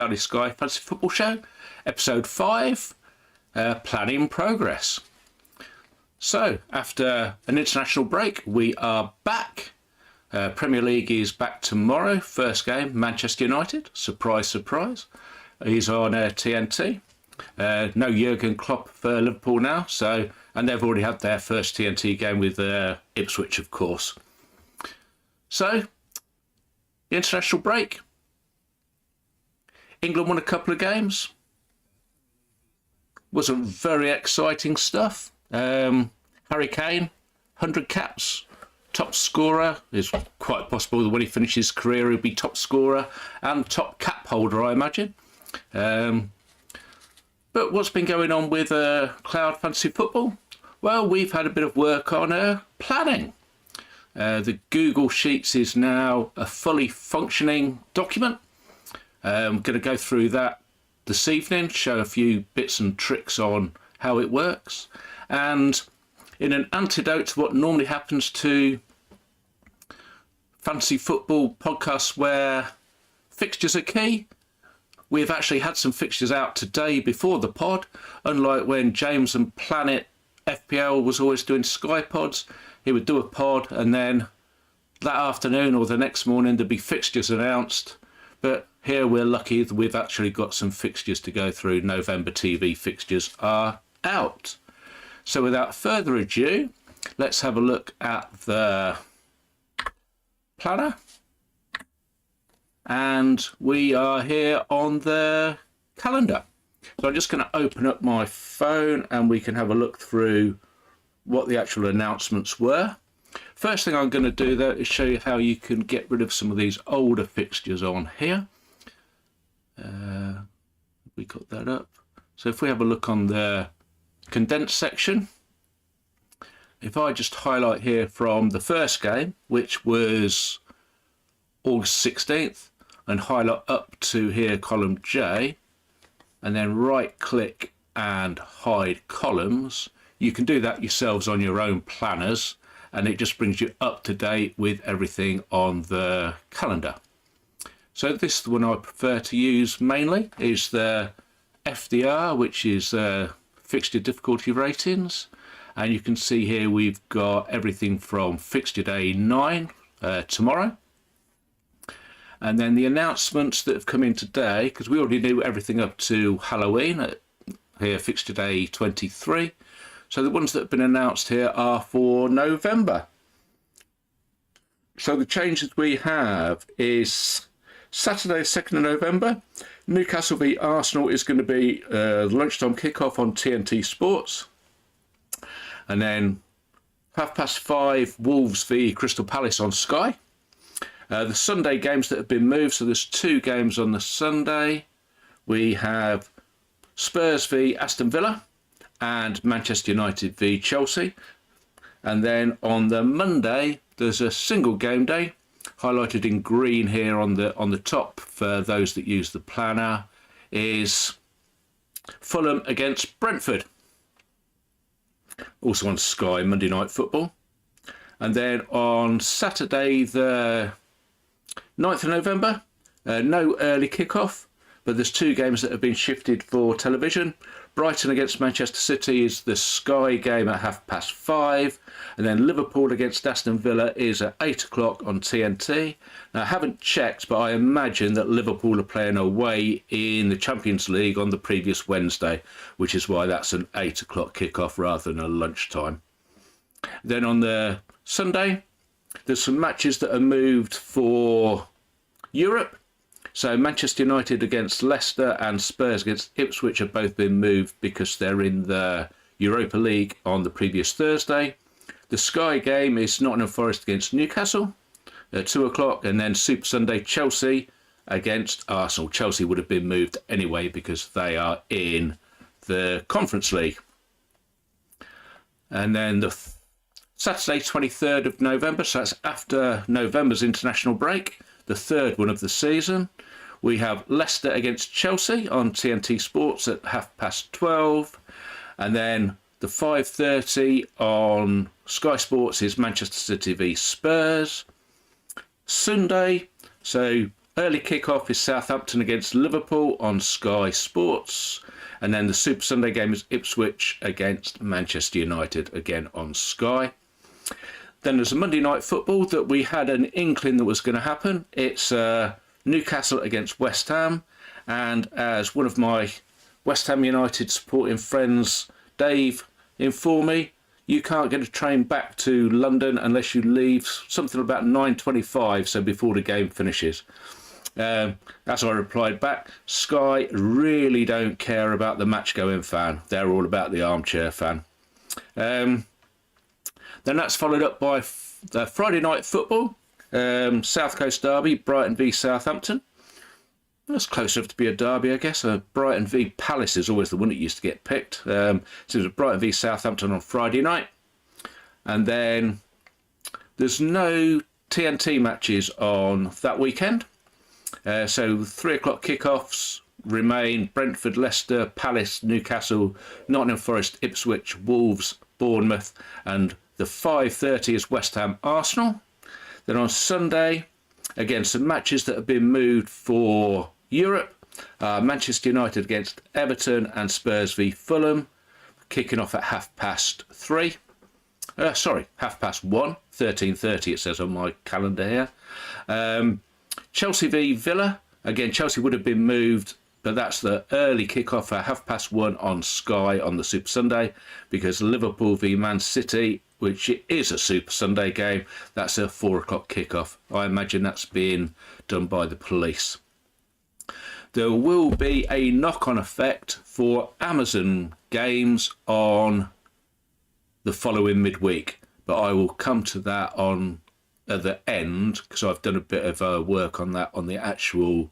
Valley Sky Fantasy Football Show, episode 5, planning progress. So, after an international break, we are back. Premier League is back tomorrow. First game, Manchester United. Surprise, surprise. He's on TNT. No Jurgen Klopp for Liverpool now. And they've already had their first TNT game with Ipswich, of course. So, the international break. England won a couple of games. Wasn't very exciting stuff. Harry Kane, 100 caps, top scorer. It's quite possible that when he finishes his career, he'll be top scorer and top cap holder, I imagine. But what's been going on with Cloud Fantasy Football? Well, we've had a bit of work on planning. The Google Sheets is now a fully functioning document. I'm going to go through that this evening, show a few bits and tricks on how it works. And in an antidote to what normally happens to fantasy football podcasts where fixtures are key, we've actually had some fixtures out today before the pod, unlike when James and Planet FPL was always doing Sky pods. He would do a pod and then that afternoon or the next morning there'd be fixtures announced. But here we're lucky that we've actually got some fixtures to go through. November TV fixtures are out. So without further ado, let's have a look at the planner. And we are here on the calendar. So I'm just going to open up my phone and we can have a look through what the actual announcements were. First thing I'm going to do though is show you how you can get rid of some of these older fixtures on here. We got that up. So if we have a look on the condensed section, if I just highlight here from the first game, which was August 16th, and highlight up to here column J, and then right click and hide columns, you can do that yourselves on your own planners, and it just brings you up to date with everything on the calendar. So this is the one I prefer to use mainly, is the FDR, which is fixture difficulty ratings. And you can see here we've got everything from fixture day 9 tomorrow. And then the announcements that have come in today, because we already knew everything up to Halloween, here fixture day 23. So the ones that have been announced here are for November. So the changes we have is Saturday 2nd of November, Newcastle v Arsenal is going to be lunchtime kickoff on TNT Sports. And then 5:30 Wolves v Crystal Palace on Sky. The Sunday games that have been moved, so there's 2 games on the Sunday. We have Spurs v Aston Villa and Manchester United v Chelsea. And then on the Monday, there's a single game day, highlighted in green here on the top for those that use the planner, is Fulham against Brentford. Also on Sky, Monday Night Football. And then on Saturday, the 9th of November, no early kickoff, but there's 2 games that have been shifted for television. Brighton against Manchester City is the Sky game at 5:30, and then Liverpool against Aston Villa is at 8 o'clock on TNT. Now, I haven't checked, but I imagine that Liverpool are playing away in the Champions League on the previous Wednesday, which is why that's an 8 o'clock kickoff rather than a lunchtime. Then on the Sunday, there's some matches that are moved for Europe. So Manchester United against Leicester and Spurs against Ipswich have both been moved because they're in the Europa League on the previous Thursday. The Sky game is Nottingham Forest against Newcastle at 2 o'clock, and then Super Sunday Chelsea against Arsenal. Chelsea would have been moved anyway because they are in the Conference League. And then the Saturday 23rd of November, so that's after November's international break, the third one of the season. We have Leicester against Chelsea on TNT Sports at 12:30, and then the 5:30 on Sky Sports is Manchester City v Spurs. Sunday, so early kick-off is Southampton against Liverpool on Sky Sports. And then the Super Sunday game is Ipswich against Manchester United, again on Sky. Then there's a Monday night football that we had an inkling that was going to happen. It's Newcastle against West Ham. And as one of my West Ham United supporting friends, Dave, informed me, you can't get a train back to London unless you leave something about 9:25, so before the game finishes. As I replied back, Sky really don't care about the match-going fan. They're all about the armchair fan. Then that's followed up by the Friday night football, South Coast Derby, Brighton v Southampton. That's close enough to be a derby, I guess. Brighton v Palace is always the one that used to get picked. So it was Brighton v Southampton on Friday night. And then there's no TNT matches on that weekend. So 3 o'clock kickoffs remain Brentford, Leicester, Palace, Newcastle, Nottingham Forest, Ipswich, Wolves, Bournemouth, and the 5:30 is West Ham, Arsenal. Then on Sunday, again, some matches that have been moved for Europe. Manchester United against Everton and Spurs v Fulham, kicking off at 3:30. 1:30, 13:30 it says on my calendar here. Chelsea v Villa. Again, Chelsea would have been moved, but that's the early kickoff at 1:30 on Sky on the Super Sunday, because Liverpool v Man City, which is a Super Sunday game, that's a 4 o'clock kickoff. I imagine that's being done by the police. There will be a knock-on effect for Amazon games on the following midweek, but I will come to that on at the end, because I've done a bit of work on that on the actual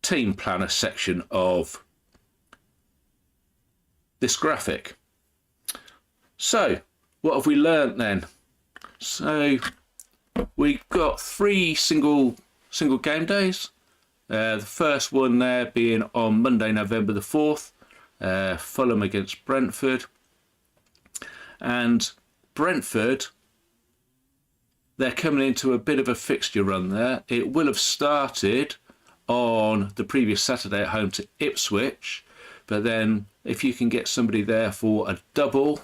team planner section of this graphic. So what have we learnt then? So we've got 3 single game days. The first one there being on Monday, November the 4th, Fulham against Brentford. And Brentford, they're coming into a bit of a fixture run there. It will have started on the previous Saturday at home to Ipswich, but then if you can get somebody there for a double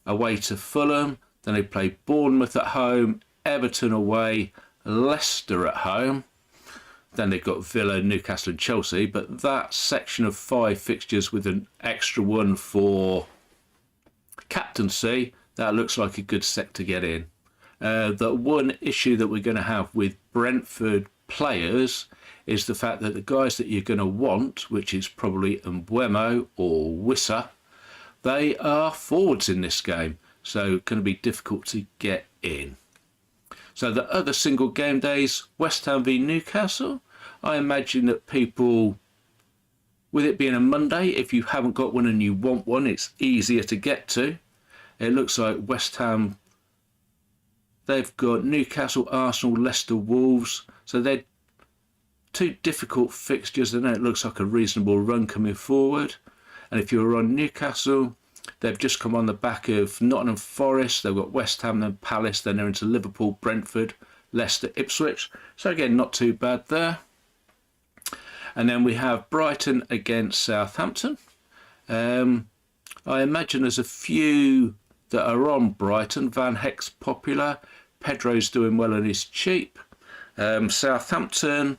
away to Fulham, then they play Bournemouth at home, Everton away, Leicester at home, then they've got Villa, Newcastle and Chelsea. But that section of 5 fixtures with an extra one for captaincy, that looks like a good set to get in. The one issue that we're going to have with Brentford players is the fact that the guys that you're going to want, which is probably Mbeumo or Wissa, they are forwards in this game, so going to be difficult to get in. So the other single game days, West Ham v Newcastle, I imagine that people, with it being a Monday, if you haven't got one and you want one, it's easier to get to. It looks like West Ham, they've got Newcastle, Arsenal, Leicester, Wolves. So they're 2 difficult fixtures, and it looks like a reasonable run coming forward. And if you're on Newcastle, they've just come on the back of Nottingham Forest. They've got West Ham, then Palace, then they're into Liverpool, Brentford, Leicester, Ipswich. So again, not too bad there. And then we have Brighton against Southampton. I imagine there's a few that are on Brighton. Van Heck's popular. Pedro's doing well and is cheap. Southampton,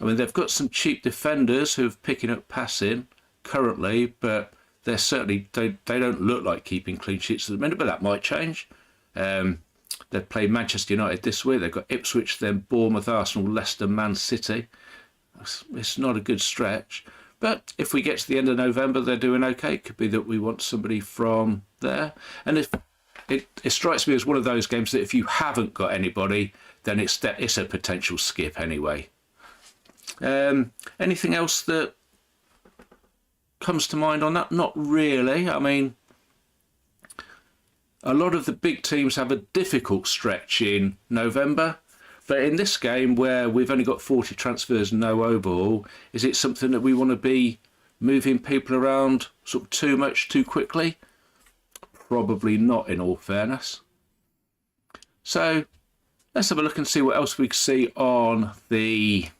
I mean, they've got some cheap defenders who are picking up passing currently, but they're certainly, they don't look like keeping clean sheets at the minute, but that might change. They've played Manchester United this week. They've got Ipswich, then Bournemouth, Arsenal, Leicester, Man City. It's not a good stretch. But if we get to the end of November, they're doing okay. It could be that we want somebody from there. And if it strikes me as one of those games that if you haven't got anybody, then it's a potential skip anyway. Anything else that comes to mind on that? Not really. I mean, a lot of the big teams have a difficult stretch in November. But in this game, where we've only got 40 transfers, no overhaul, is it something that we want to be moving people around sort of too much, too quickly? Probably not, in all fairness. So, Let's have a look and see what else we can see on the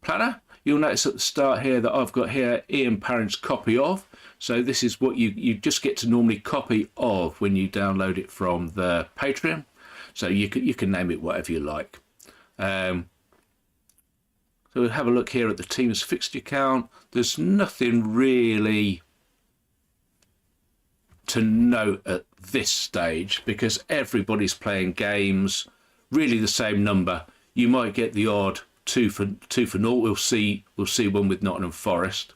planner. You'll notice at the start here that I've got here Ian Parent's copy of. So this is what you just get to normally copy of when you download it from the Patreon. So you can name it whatever you like. So we'll have a look here at the team's fixture count. There's nothing really to note at this stage because everybody's playing games, really the same number. You might get the odd 2 for 0. We'll see one with Nottingham Forest.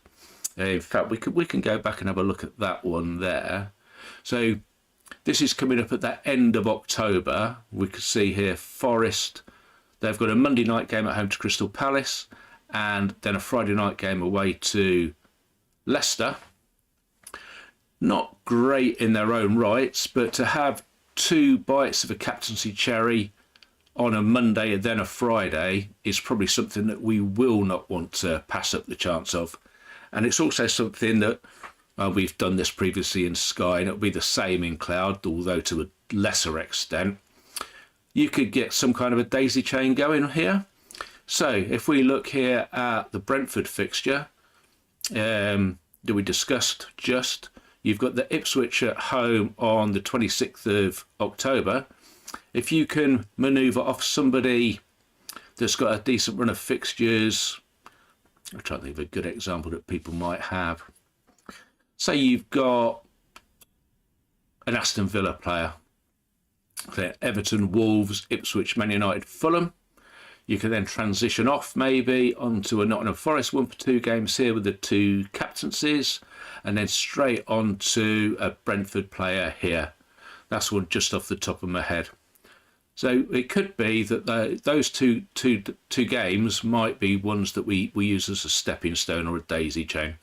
In fact, we can go back and have a look at that one there. So this is coming up at the end of October. We can see here Forest. They've got a Monday night game at home to Crystal Palace and then a Friday night game away to Leicester. Not great in their own rights, but to have 2 bites of a captaincy cherry on a Monday and then a Friday is probably something that we will not want to pass up the chance of. And it's also something that we've done this previously in Sky, and it'll be the same in Cloud, although to a lesser extent. You could get some kind of a daisy chain going here. So if we look here at the Brentford fixture that we discussed just, you've got the Ipswich at home on the 26th of October. If you can manoeuvre off somebody that's got a decent run of fixtures, I'm trying to think of a good example that people might have. Say you've got an Aston Villa player, Everton, Wolves, Ipswich, Man United, Fulham. You can then transition off maybe onto a Nottingham Forest 1 for 2 games here with the 2 captaincies, and then straight on to a Brentford player here. That's one just off the top of my head. So it could be that those two games might be ones that we use as a stepping stone or a daisy chain.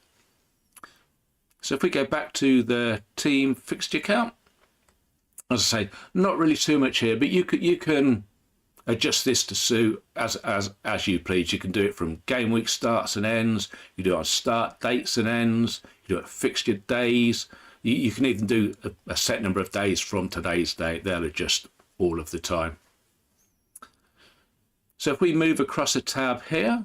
So if we go back to the team fixture count, as I say, not really too much here, but you can adjust this to suit as you please. You can do it from game week starts and ends. You do it on start dates and ends. You do it fixture days. You can even do a set number of days from today's date. They'll adjust all of the time. So if we move across a tab here,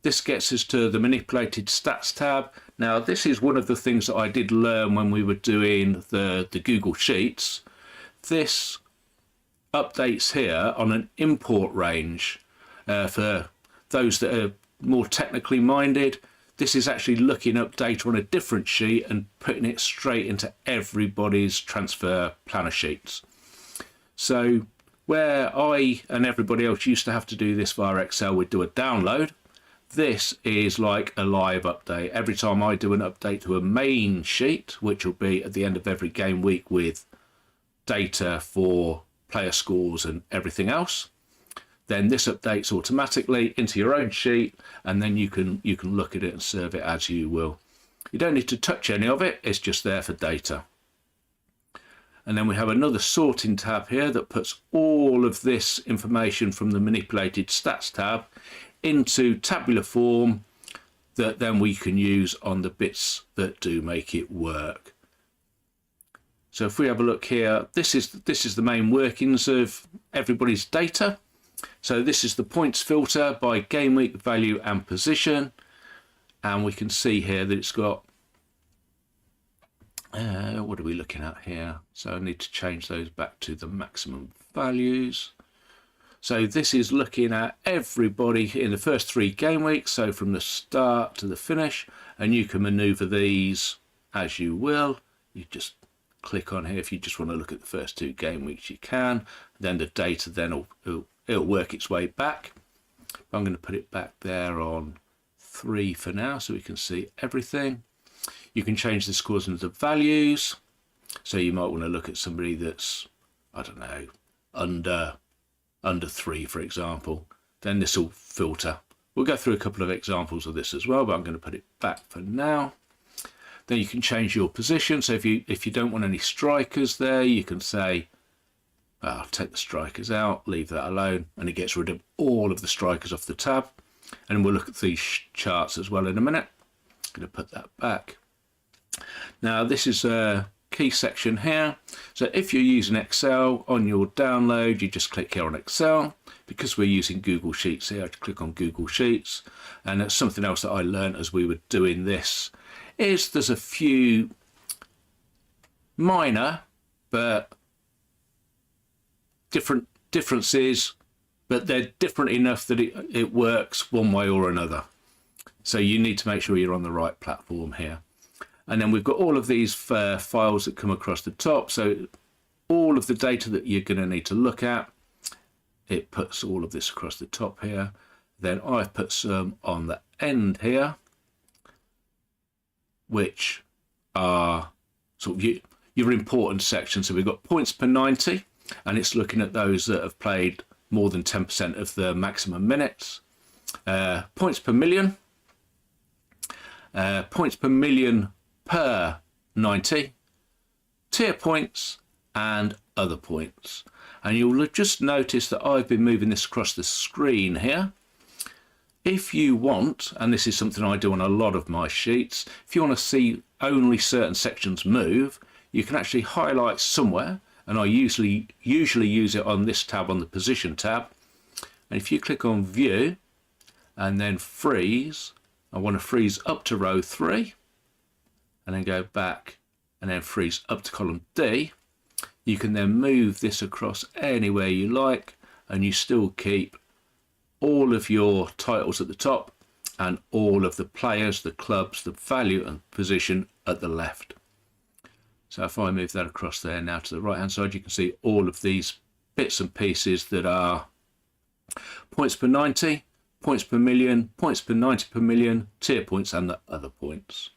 this gets us to the manipulated stats tab. Now this is one of the things that I did learn when we were doing the Google Sheets. This updates here on an import range. For those that are more technically minded, this is actually looking up data on a different sheet and putting it straight into everybody's transfer planner sheets. So where I and everybody else used to have to do this via Excel, we'd do a download. This is like a live update. Every time I do an update to a main sheet, which will be at the end of every game week with data for player scores and everything else, then this updates automatically into your own sheet, and then you can look at it and serve it as you will. You don't need to touch any of it, it's just there for data. And then we have another sorting tab here that puts all of this information from the manipulated stats tab into tabular form that then we can use on the bits that do make it work. So if we have a look here, this is the main workings of everybody's data. So this is the points filter by game week, value and position. And we can see here that it's got, what are we looking at here? So I need to change those back to the maximum values. So this is looking at everybody in the first 3 game weeks, so from the start to the finish, and you can maneuver these as you will. You just click on here if you just want to look at the first 2 game weeks, you can. Then the data then it'll work its way back. I'm going to put it back there on 3 for now so we can see everything. You can change the scores into the values. So you might want to look at somebody that's, I don't know, under 3, for example. Then this will filter. We'll go through a couple of examples of this as well, but I'm going to put it back for now. Then you can change your position. So if you don't want any strikers there, you can say, I'll take the strikers out, leave that alone, and it gets rid of all of the strikers off the tab. And we'll look at these charts as well in a minute. I'm going to put that back. Now this is key section here. So if you're using Excel on your download, you just click here on Excel. Because we're using Google Sheets here, I click on Google Sheets. And that's something else that I learned as we were doing this, is there's a few minor but differences, but they're different enough that it works one way or another. So you need to make sure you're on the right platform here. And then we've got all of these files that come across the top. So all of the data that you're going to need to look at, it puts all of this across the top here. Then I've put some on the end here, which are sort of your important sections. So we've got points per 90, and it's looking at those that have played more than 10% of the maximum minutes. Points per million. Points per million per 90, tier points and other points. And you'll just notice that I've been moving this across the screen here. If you want, and this is something I do on a lot of my sheets, if you want to see only certain sections move, you can actually highlight somewhere, and I usually use it on this tab, on the position tab. And if you click on view and then freeze, I want to freeze up to row 3 and then go back and then freeze up to column D. You can then move this across anywhere you like, and you still keep all of your titles at the top and all of the players, the clubs, the value and position at the left. So if I move that across there now to the right hand side, you can see all of these bits and pieces that are points per 90, points per million, points per 90 per million, tier points and the other points.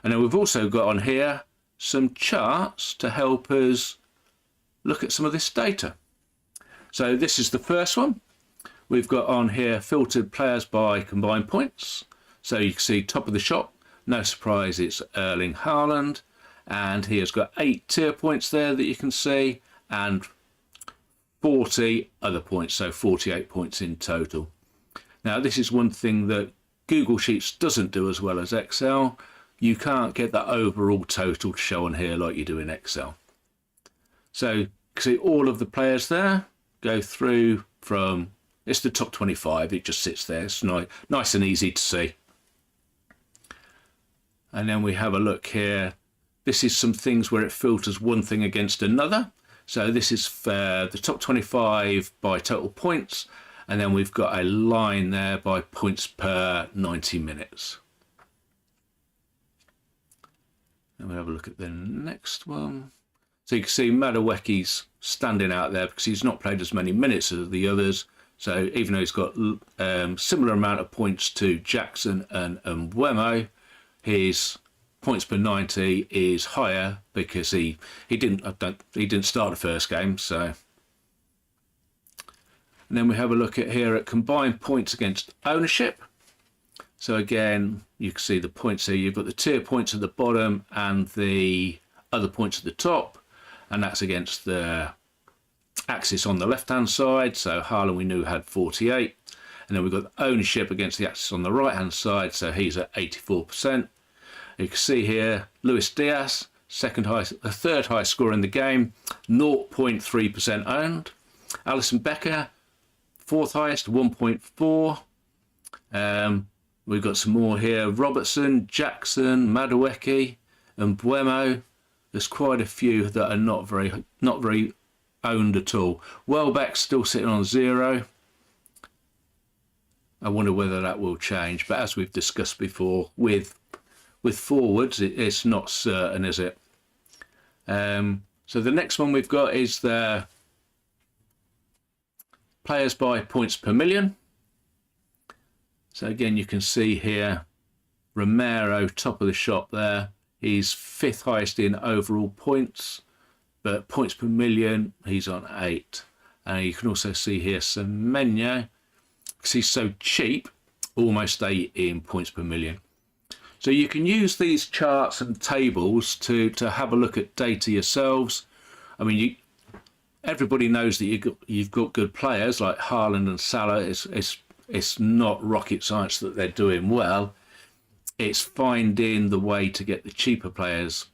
And then we've also got on here some charts to help us look at some of this data. So this is the first one. We've got on here filtered players by combined points. So you can see top of the shop, no surprise, it's Erling Haaland, and he has got 8 tier points there that you can see, and 40 other points, so 48 points in total. Now this is one thing that Google Sheets doesn't do as well as Excel. You can't get that overall total to show on here like you do in Excel. So you can see all of the players there, go through from, it's the top 25, it just sits there, it's nice and easy to see. And then we have a look here. This is some things where it filters one thing against another. So this is for the top 25 by total points, and then we've got a line there by points per 90 minutes. And we'll have a look at the next one. So you can see Madueke's standing out there because he's not played as many minutes as the others. So even though he's got similar amount of points to Jackson and Mbeumo, his points per 90 is higher because he didn't start the first game. So, and then we have a look at here at combined points against ownership. So again, you can see the points here. You've got the tier points at the bottom and the other points at the top, and that's against the axis on the left-hand side. So Haaland we knew had 48, and then we've got the ownership against the axis on the right-hand side. So he's at 84%. You can see here Luis Diaz, third highest scorer in the game, 0.3% owned. Alisson Becker, fourth highest, 1.4. We've got some more here. Robertson, Jackson, Madueke, and Mbeumo. There's quite a few that are not very owned at all. Welbeck's still sitting on 0. I wonder whether that will change. But as we've discussed before, with forwards, it's not certain, is it? So the next one we've got is the players by points per million. So again, you can see here, Romero, top of the shop there. He's 5th highest in overall points, but points per million, he's on 8. And you can also see here Semenyo, because he's so cheap, almost 8 in points per million. So you can use these charts and tables to have a look at data yourselves. I mean, everybody knows that you've got good players like Haaland and Salah. It's not rocket science that they're doing well. It's finding the way to get the cheaper players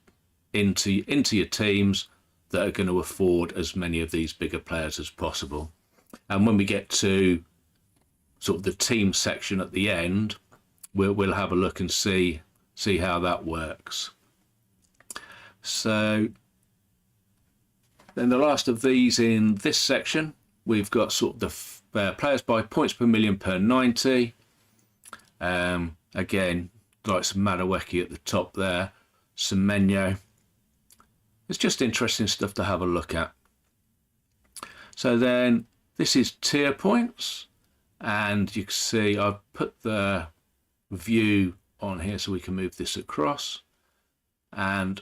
into your teams that are going to afford as many of these bigger players as possible. And when we get to sort of the team section at the end, we'll have a look and see how that works. So then the last of these in this section, we've got sort of the players by points per million per 90. Again, like some Madueke at the top there, Semenyo. It's just interesting stuff to have a look at. So then this is tier points, and you can see I've put the view on here so we can move this across, and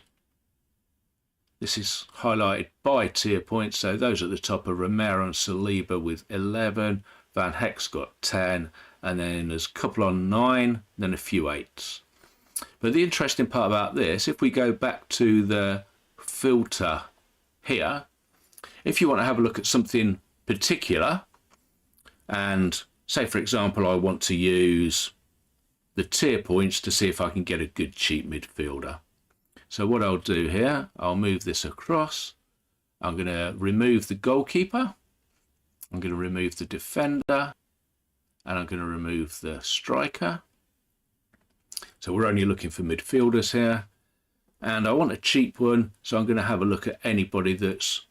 this is highlighted by tier points. So those at the top are Romero and Saliba with 11, Van Heck's got 10, and then there's a couple on 9, then a few 8s. But the interesting part about this, if we go back to the filter here, if you want to have a look at something particular, and say for example I want to use the tier points to see if I can get a good cheap midfielder. So what I'll do here, I'll move this across. I'm going to remove the goalkeeper, I'm going to remove the defender, and I'm going to remove the striker. So we're only looking for midfielders here, and I want a cheap one, so I'm going to have a look at anybody that's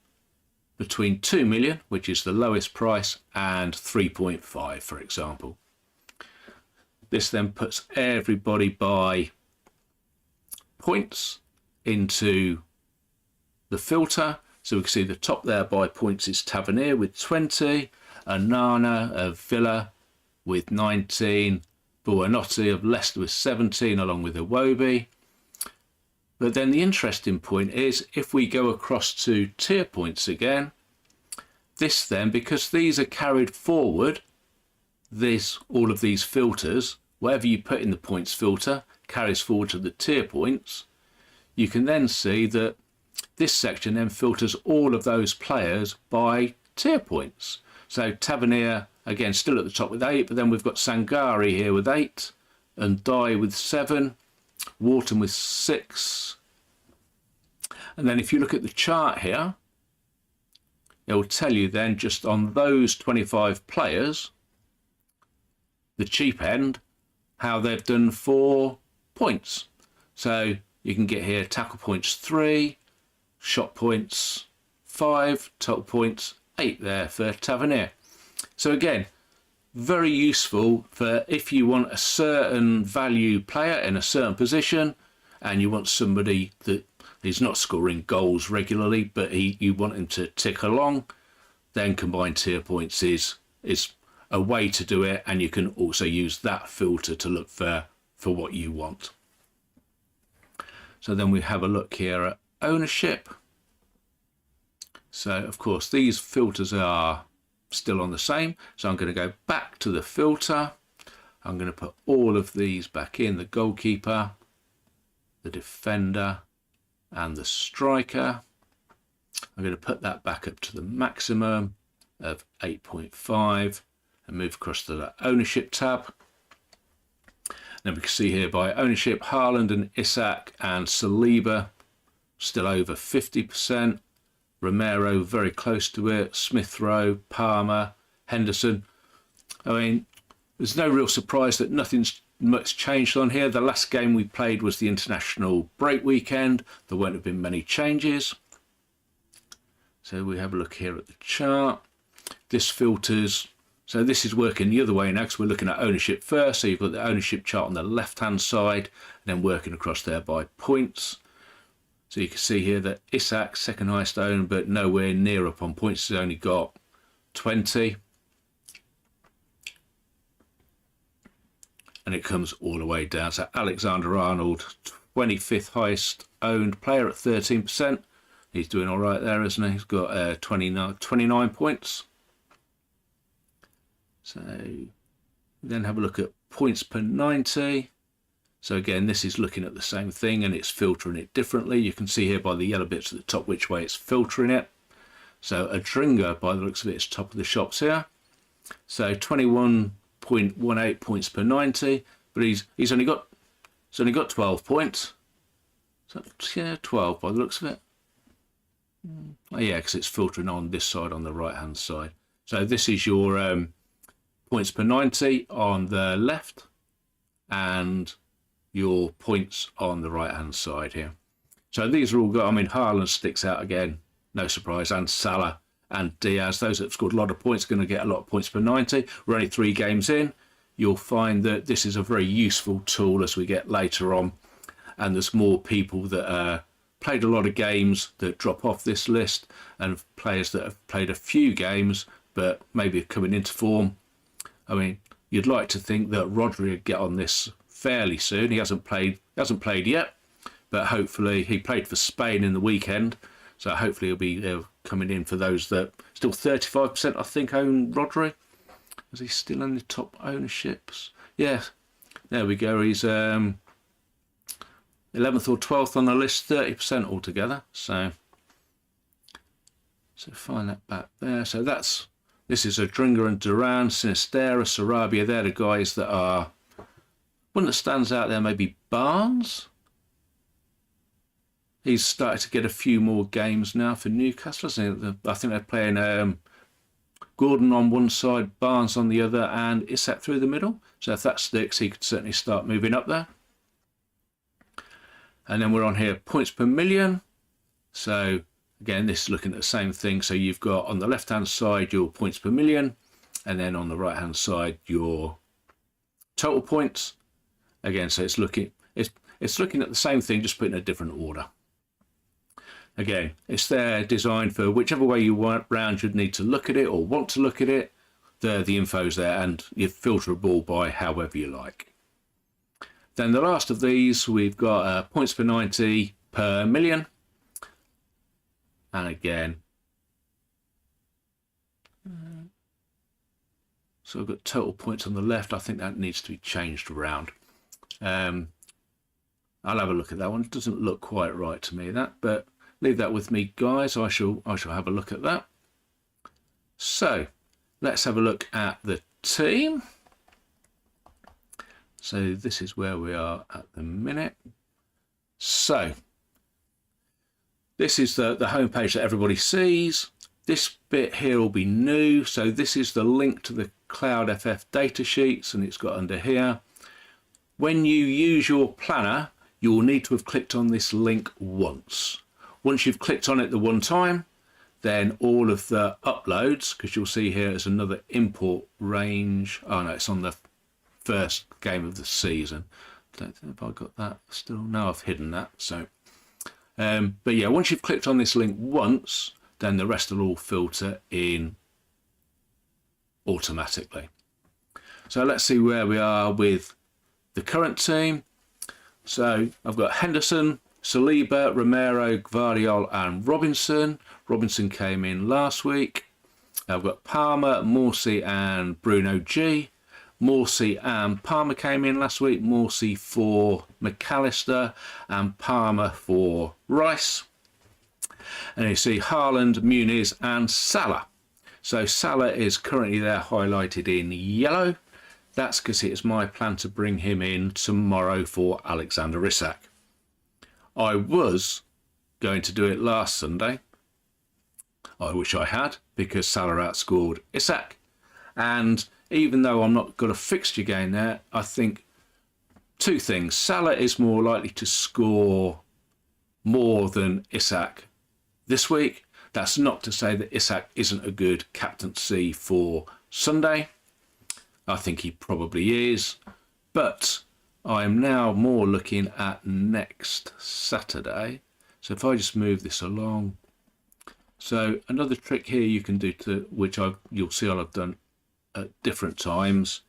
between 2 million, which is the lowest price, and 3.5, for example. This then puts everybody by points into the filter. So we can see the top there by points is Tavernier with 20, Onana of Villa with 19, Buonanotte of Leicester with 17, along with Iwobi. But then the interesting point is, if we go across to tier points again, this then, because these are carried forward, all of these filters, whatever you put in the points filter carries forward to the tier points. You can then see that this section then filters all of those players by tier points. So Tavernier, again, still at the top with 8, but then we've got Sangari here with 8, and Dye with 7, Wharton with 6. And then if you look at the chart here, it will tell you then just on those 25 players, the cheap end, how they've done for points. So you can get here tackle points 3, shot points 5, total points 8 there for Tavernier. So again, very useful for if you want a certain value player in a certain position and you want somebody that is not scoring goals regularly, but you want him to tick along, then combined tier points is a way to do it, and you can also use that filter to look for what you want. So then we have a look here at ownership. So of course these filters are still on the same, so I'm going to go back to the filter. I'm going to put all of these back in, the goalkeeper, the defender, and the striker. I'm going to put that back up to the maximum of 8.5 and move across to the ownership tab. Then we can see here by ownership, Haaland and Isak and Saliba still over 50%. Romero very close to it, Smith Rowe, Palmer, Henderson. I mean, there's no real surprise that nothing's much changed on here. The last game we played was the international break weekend. There won't have been many changes. So we have a look here at the chart. This filters, so this is working the other way now because we're looking at ownership first. So you've got the ownership chart on the left hand side and then working across there by points. So you can see here that Isak, second highest owned, but nowhere near up on points. He's only got 20. And it comes all the way down. So Alexander-Arnold, 25th highest owned player at 13%. He's doing all right there, isn't he? He's got 29 points. So then have a look at points per 90. So again, this is looking at the same thing and it's filtering it differently. You can see here by the yellow bits at the top which way it's filtering it. So Adringa, by the looks of it, is top of the shops here. So 21.18 points per 90, but he's only got 12 points. So, yeah, 12 by the looks of it. Oh, yeah, because it's filtering on this side on the right hand side. So this is your points per 90 on the left and your points on the right hand side here. So these are all good. I mean, Haaland sticks out again, no surprise, and Salah and Diaz. Those that have scored a lot of points are going to get a lot of points per 90. We're only 3 games in. You'll find that this is a very useful tool as we get later on, and there's more people that played a lot of games that drop off this list, and players that have played a few games but maybe are coming into form. I mean, you'd like to think that Rodri would get on this fairly soon. He hasn't played yet, but hopefully he played for Spain in the weekend, so hopefully he'll be coming in for those that still 35% I think own Rodri. Is he still in the top ownerships? Yeah, there we go. He's 11th or 12th on the list, 30% altogether. So find that back there. So this is Adringa and Duran, Sinistera, Sarabia. They're the guys that are. One that stands out there, maybe Barnes. He's started to get a few more games now for Newcastle. I think they're playing Gordon on one side, Barnes on the other, and Isak through the middle. So if that sticks, he could certainly start moving up there. And then we're on here, points per million. So again, this is looking at the same thing. So you've got on the left-hand side your points per million, and then on the right-hand side your total points. Again, so it's looking at the same thing, just put in a different order. Again, it's there designed for whichever way you want round you'd need to look at it or want to look at it. The info's there, and you filterable by however you like. Then the last of these, we've got points per 90 per million. And again, so I've got total points on the left. I think that needs to be changed around. I'll have a look at that one. It doesn't look quite right to me, but leave that with me, guys. I shall have a look at that. So let's have a look at the team. So this is where we are at the minute. So this is the homepage that everybody sees. This bit here will be new. So this is the link to the Cloud FF data sheets, and it's got under here. When you use your planner, you will need to have clicked on this link once. Once you've clicked on it the one time, then all of the uploads, because you'll see here is another import range. Oh no, it's on the first game of the season. I don't think if I got that still. No, I've hidden that. So, but yeah, once you've clicked on this link once, then the rest will all filter in automatically. So let's see where we are with the current team. So I've got Henderson, Saliba, Romero, Gvardiol and Robinson. Robinson came in last week. I've got Palmer, Morsey and Bruno G. Morsey and Palmer came in last week. Morsey for McAllister and Palmer for Rice. And you see Haaland, Muniz and Salah. So Salah is currently there highlighted in yellow. That's because it is my plan to bring him in tomorrow for Alexander Isak. I was going to do it last Sunday. I wish I had, because Salah outscored Isak. And even though I'm not got a fixture game there, I think two things. Salah is more likely to score more than Isak this week. That's not to say that Isak isn't a good captaincy for Sunday. I think he probably is. But I am now more looking at next Saturday. So if I just move this along. So another trick here you can do, which you'll see I've done at different times,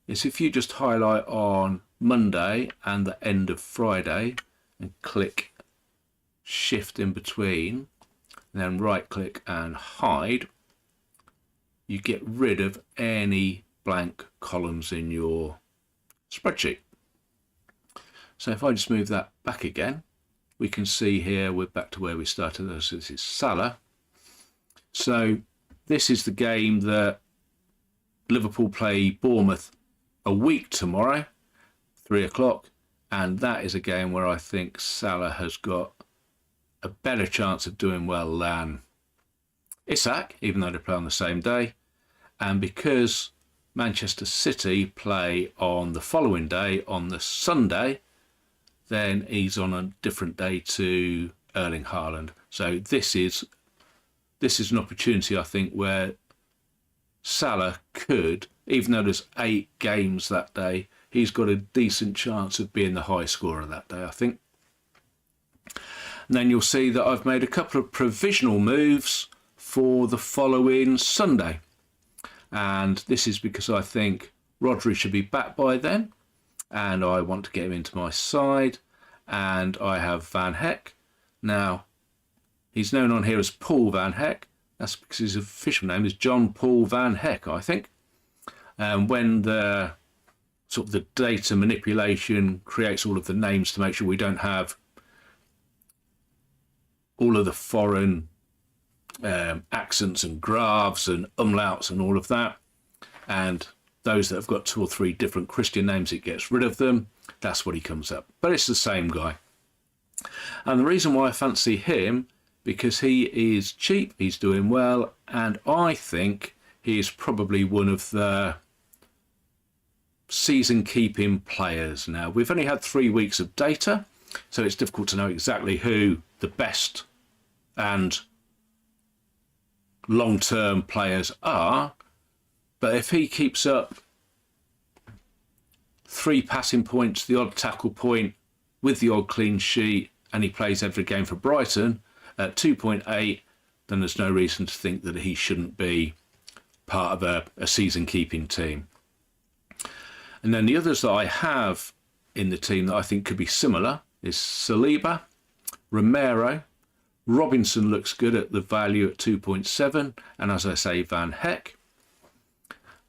is if you just highlight on Monday and the end of Friday and click shift in between, and then right click and hide, you get rid of any blank columns in your spreadsheet. So if I just move that back again, we can see here we're back to where we started. So this is Salah. So this is the game that Liverpool play Bournemouth a week tomorrow, 3 o'clock. And that is a game where I think Salah has got a better chance of doing well than Isak, even though they play on the same day. And because Manchester City play on the following day, on the Sunday, then he's on a different day to Erling Haaland. So this is an opportunity, I think, where Salah could, even though there's 8 games that day, he's got a decent chance of being the high scorer that day, I think. And then you'll see that I've made a couple of provisional moves for the following Sunday. And this is because I think Rodri should be back by then, and I want to get him into my side. And I have Van Heck. Now, he's known on here as Paul Van Heck. That's because his official name is John Paul Van Heck, I think. And when the sort of the data manipulation creates all of the names to make sure we don't have all of the foreign accents and graphs and umlauts and all of that, and those that have got 2 or 3 different Christian names, it gets rid of them. That's what he comes up. But it's the same guy. And the reason why I fancy him, because he is cheap, he's doing well, and I think he is probably one of the season-keeping players. Now, we've only had 3 weeks of data, so it's difficult to know exactly who the best and long-term players are, but if he keeps up 3 passing points, the odd tackle point with the odd clean sheet, and he plays every game for Brighton at 2.8, then there's no reason to think that he shouldn't be part of a season-keeping team. And then the others that I have in the team that I think could be similar is Saliba, Romero, Robinson looks good at the value at 2.7, and as I say, Van Heck.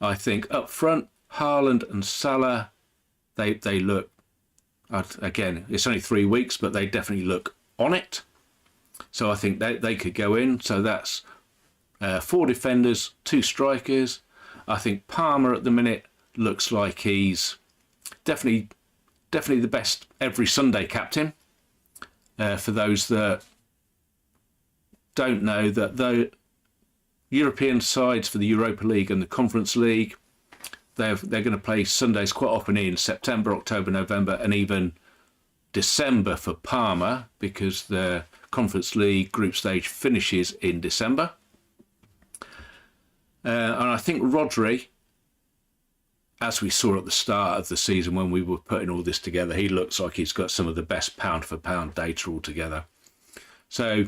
I think up front, Haaland and Salah, they look, again, it's only 3 weeks, but they definitely look on it. So I think they could go in. So that's 4 defenders, 2 strikers. I think Palmer at the minute looks like he's definitely the best every Sunday captain. For those that don't know, that the European sides for the Europa League and the Conference League, they're going to play Sundays quite often in September, October, November, and even December for Parma, because the Conference League group stage finishes in December. And I think Rodri, as we saw at the start of the season when we were putting all this together, he looks like he's got some of the best pound-for-pound data altogether. So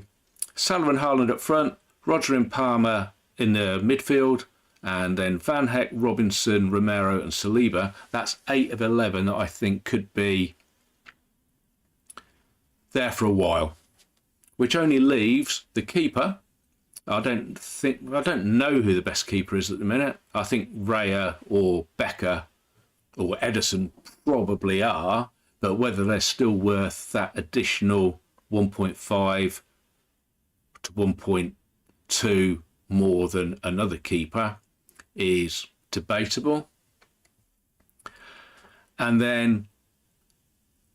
Salah and Haaland up front, Rodri and Palmer in the midfield, and then Van Heck, Robinson, Romero and Saliba. That's 8 of 11 that I think could be there for a while, which only leaves the keeper. I don't know who the best keeper is at the minute. I think Raya or Becker or Edison probably are, but whether they're still worth that additional 1.5 to 1.2 more than another keeper is debatable. And then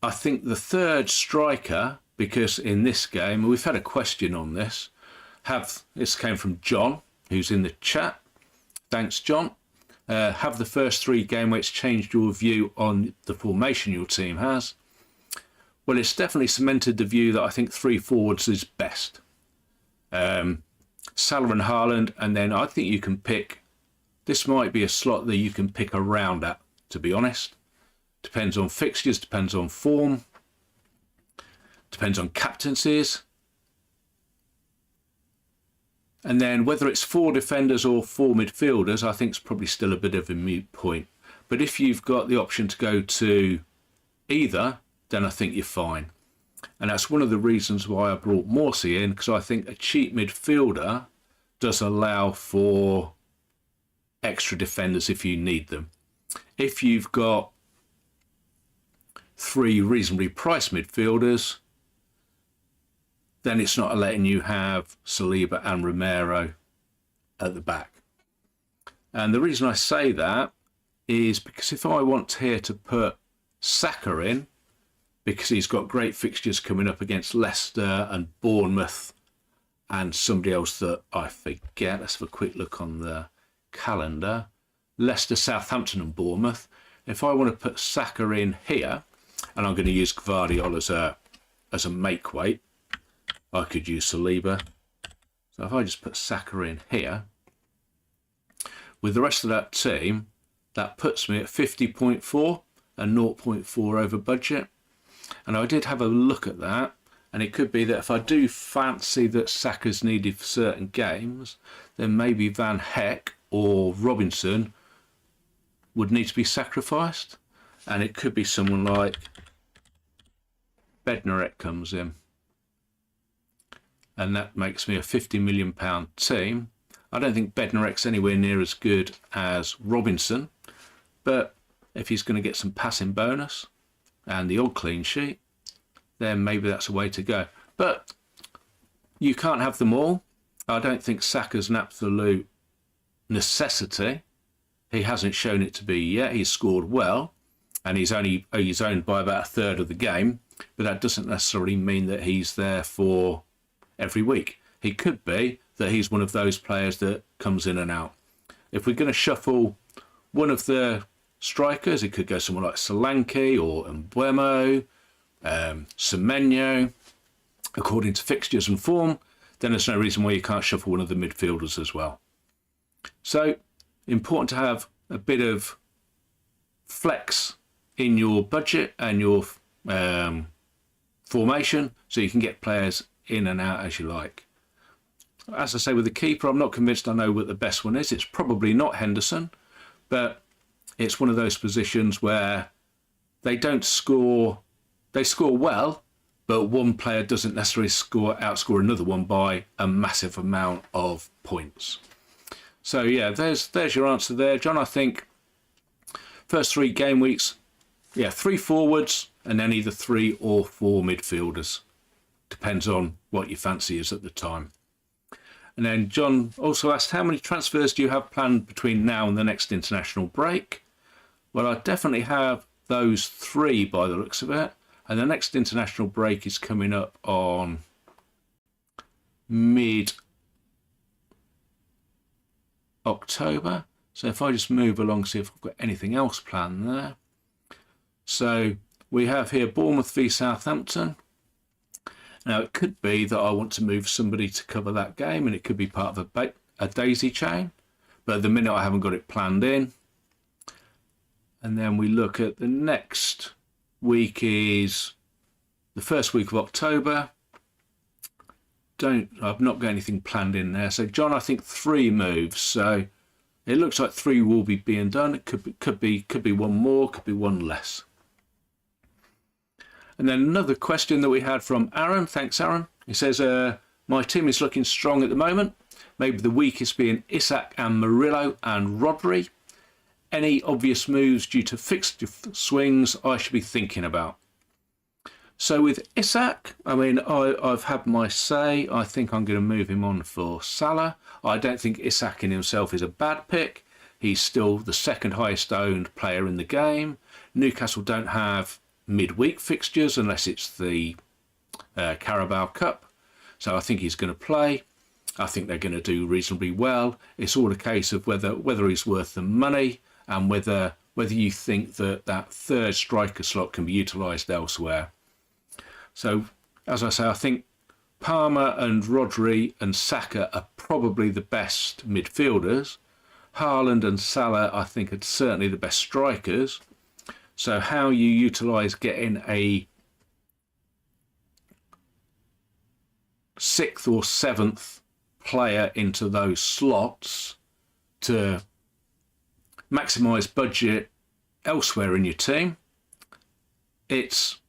I think the third striker, because in this game, we've had a question on this, this came from John, who's in the chat. Thanks, John. Have the first 3 game weeks changed your view on the formation your team has? Well, it's definitely cemented the view that I think 3 forwards is best. Salah and Haaland, and then I think you can pick, this might be a slot that you can pick around at, to be honest. Depends on fixtures, depends on form, depends on captaincies. And then whether it's 4 defenders or 4 midfielders, I think it's probably still a bit of a moot point. But if you've got the option to go to either, then I think you're fine. And that's one of the reasons why I brought Morsey in, because I think a cheap midfielder does allow for extra defenders if you need them. If you've got 3 reasonably priced midfielders, then it's not letting you have Saliba and Romero at the back. And the reason I say that is because if I want here to put Saka in, because he's got great fixtures coming up against Leicester and Bournemouth and somebody else that I forget. Let's have a quick look on the calendar. Leicester, Southampton and Bournemouth. If I want to put Saka in here, and I'm going to use Gvardiol as a make weight, I could use Saliba. So if I just put Saka in here, with the rest of that team, that puts me at 50.4 and 0.4 over budget. And I did have a look at that, and it could be that if I do fancy that Saka's needed for certain games, then maybe Van Heck or Robinson would need to be sacrificed, and it could be someone like Bednarek comes in, and that makes me a £50 million team. I don't think Bednarek's anywhere near as good as Robinson, but if he's going to get some passing bonus and the odd clean sheet, then maybe that's a way to go. But you can't have them all. I don't think Saka's an absolute necessity. He hasn't shown it to be yet. He's scored well, and he's owned by about a third of the game, but that doesn't necessarily mean that he's there for every week. He could be that he's one of those players that comes in and out. If we're going to shuffle one of the strikers, it could go someone like Solanke or Mbeumo, Semenyo, according to fixtures and form. Then there's no reason why you can't shuffle one of the midfielders as well. So important to have a bit of flex in your budget and your formation, so you can get players in and out as you like. As I say, with the keeper, I'm not convinced I know what the best one is. It's probably not Henderson, but it's one of those positions where they don't score. They score well, but one player doesn't necessarily outscore another one by a massive amount of points. So yeah, there's your answer there, John. I think first 3 game weeks, 3 forwards and then either 3 or 4 midfielders. Depends on what your fancy is at the time. And then John also asked, how many transfers do you have planned between now and the next international break? Well, I definitely have those 3 by the looks of it. And the next international break is coming up on mid-October. So if I just move along, see if I've got anything else planned there. So we have here Bournemouth v Southampton. Now, it could be that I want to move somebody to cover that game, and it could be part of a daisy chain. But at the minute, I haven't got it planned in. And then we look at the next week is the first week of October. I've not got anything planned in there. So, John, I think 3 moves. So it looks like 3 will be being done. It could be 1 more, could be 1 less. And then another question that we had from Aaron. Thanks, Aaron. He says, my team is looking strong at the moment. Maybe the weakest being Isak and Murillo and Rodri. Any obvious moves due to fixture swings I should be thinking about? So with Isak, I mean, I've had my say. I think I'm going to move him on for Salah. I don't think Isak in himself is a bad pick. He's still the 2nd highest owned player in the game. Newcastle don't have midweek fixtures unless it's the Carabao Cup. So I think he's going to play. I think they're going to do reasonably well. It's all a case of whether he's worth the money and whether you think that 3rd striker slot can be utilised elsewhere. So, as I say, I think Palmer and Rodri and Saka are probably the best midfielders. Haaland and Salah, I think, are certainly the best strikers. So how you utilise getting a 6th or 7th player into those slots to maximise budget elsewhere in your team, it's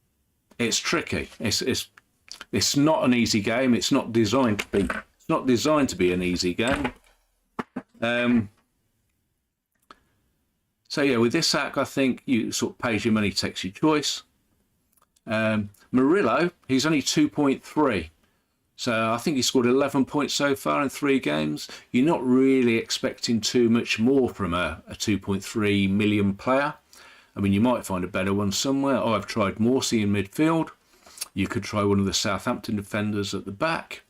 tricky. It's not an easy game. It's not designed to be. It's not designed to be an easy game. So yeah, with Isak, I think you sort of pays your money, takes your choice. Murillo, he's only 2.3. So I think he scored 11 points so far in 3 games. You're not really expecting too much more from a 2.3 million player. I mean, you might find a better one somewhere. I've tried Morsey in midfield. You could try one of the Southampton defenders at the back.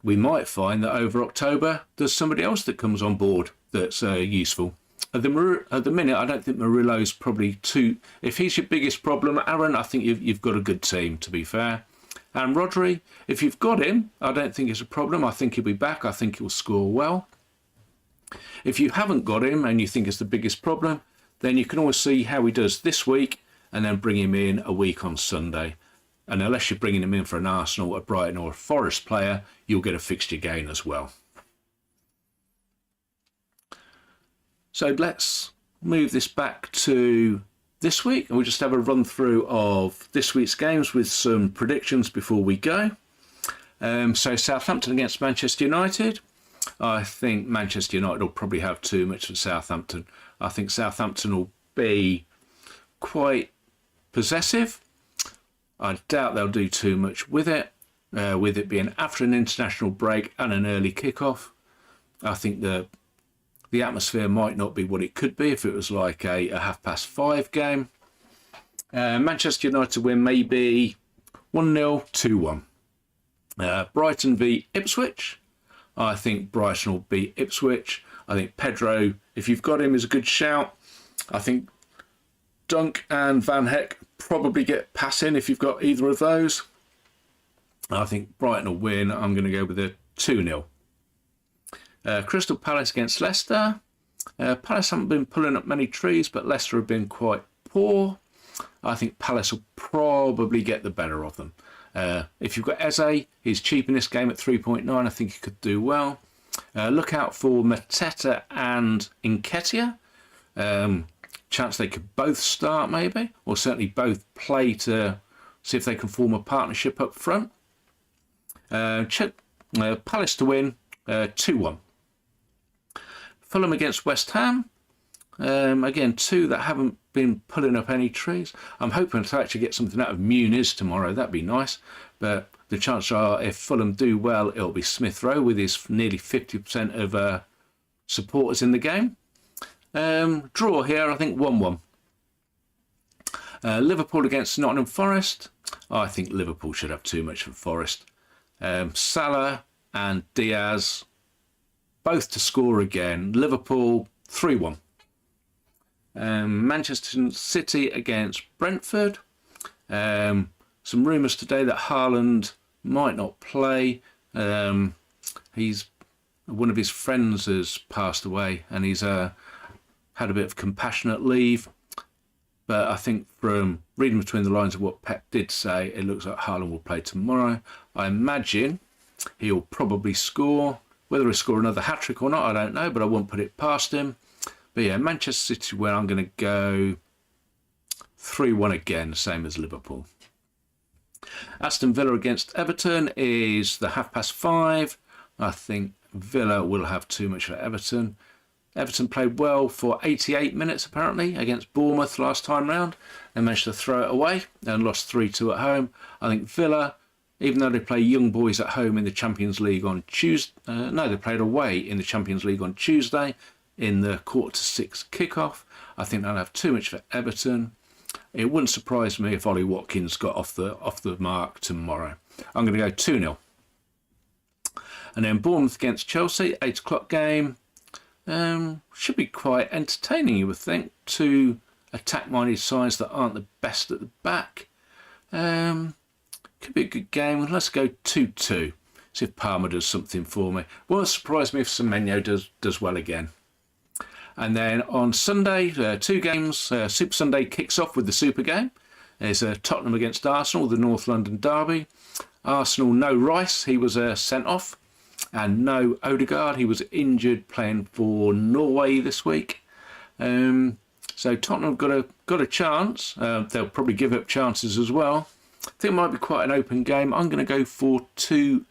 We might find that over October there's somebody else that comes on board that's useful. At the minute, I don't think Murillo's probably too... If he's your biggest problem, Aaron, I think you've got a good team, to be fair. And Rodri, if you've got him, I don't think it's a problem. I think he'll be back. I think he'll score well. If you haven't got him and you think it's the biggest problem, then you can always see how he does this week and then bring him in a week on Sunday. And unless you're bringing him in for an Arsenal, a Brighton or a Forest player, you'll get a fixture gain as well. So let's move this back to this week, and we'll just have a run through of this week's games with some predictions before we go. So Southampton against Manchester United. I think Manchester United will probably have too much for Southampton. I think Southampton will be quite possessive. I doubt they'll do too much with it being after an international break and an early kickoff. I think the atmosphere might not be what it could be if it was like a 5:30 game. Manchester United win maybe 1-0, 2-1. Brighton v Ipswich. I think Brighton will beat Ipswich. I think Pedro, if you've got him, is a good shout. I think Dunk and Van Heck probably get passing if you've got either of those. I think Brighton will win. I'm going to go with a 2-0. Crystal Palace against Leicester. Palace haven't been pulling up many trees, but Leicester have been quite poor. I think Palace will probably get the better of them. If you've got Eze, he's cheap in this game at 3.9. I think he could do well. Look out for Mateta and Nketiah. Chance they could both start maybe, or certainly both play to see if they can form a partnership up front. Palace to win 2-1. Fulham against West Ham. Again, two that haven't been pulling up any trees. I'm hoping to actually get something out of Muniz tomorrow. That'd be nice. But the chances are, if Fulham do well, it'll be Smith Rowe with his nearly 50% of supporters in the game. Draw here, I think 1-1. Liverpool against Nottingham Forest. I think Liverpool should have too much for Forest. Salah and Diaz, both to score again. Liverpool 3-1. Manchester City against Brentford. Some rumours today that Haaland might not play. One of his friends has passed away, and he's had a bit of compassionate leave. But I think from reading between the lines of what Pep did say, it looks like Haaland will play tomorrow. I imagine he'll probably score. Whether he'll score another hat-trick or not, I don't know, but I won't put it past him. But yeah, Manchester City, where I'm going to go 3-1 again, same as Liverpool. Aston Villa against Everton is the 5:30. I think Villa will have too much for Everton. Everton played well for 88 minutes, apparently, against Bournemouth last time round. They managed to throw it away and lost 3-2 at home. I think Villa, even though they play young boys at home in the Champions League on Tuesday... they played away in the Champions League on Tuesday in the 5:45 kickoff. I think they'll have too much for Everton. It wouldn't surprise me if Ollie Watkins got off the mark tomorrow. I'm going to go 2-0. And then Bournemouth against Chelsea, 8 o'clock game. Should be quite entertaining, you would think. Two attack-minded sides that aren't the best at the back. Could be a good game. Let's go 2-2. See if Palmer does something for me. Won't surprise me if Semenyo does well again. And then on Sunday, 2 games. Super Sunday kicks off with the Super game. There's Tottenham against Arsenal, the North London derby. Arsenal, no Rice. He was sent off. And no Odegaard, he was injured playing for Norway this week. So Tottenham got a chance. They'll probably give up chances as well. I think it might be quite an open game. I'm going to go for 2-2.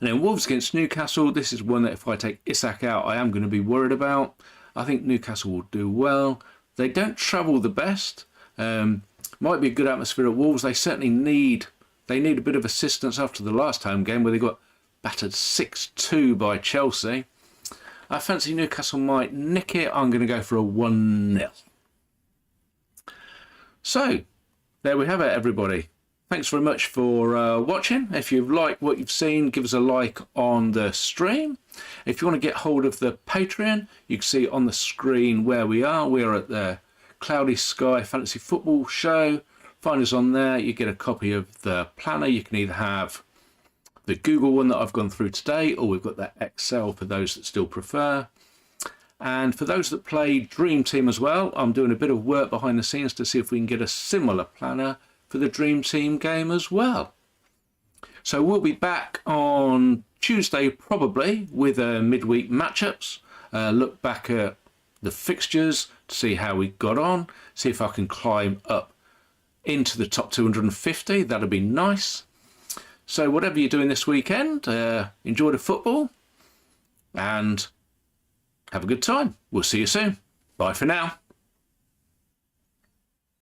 And then Wolves against Newcastle. This is one that if I take Isak out, I am going to be worried about. I think Newcastle will do well. They don't travel the best. Might be a good atmosphere at Wolves. They certainly need a bit of assistance after the last home game where they got battered 6-2 by Chelsea. I fancy Newcastle might nick it. I'm going to go for a 1-0. So, there we have it, everybody. Thanks very much for watching. If you've liked what you've seen, give us a like on the stream. If you want to get hold of the Patreon, you can see on the screen where we are. We're at the Cloudy Sky Fantasy Football Show. Find us on there. You get a copy of the planner. You can either have the Google one that I've gone through today, or we've got that Excel for those that still prefer. And for those that play Dream Team as well, I'm doing a bit of work behind the scenes to see if we can get a similar planner for the Dream Team game as well. So we'll be back on Tuesday probably with midweek matchups. Look back at the fixtures to see how we got on, see if I can climb up into the top 250. That'd be nice. So whatever you're doing this weekend, enjoy the football and have a good time. We'll see you soon. Bye for now.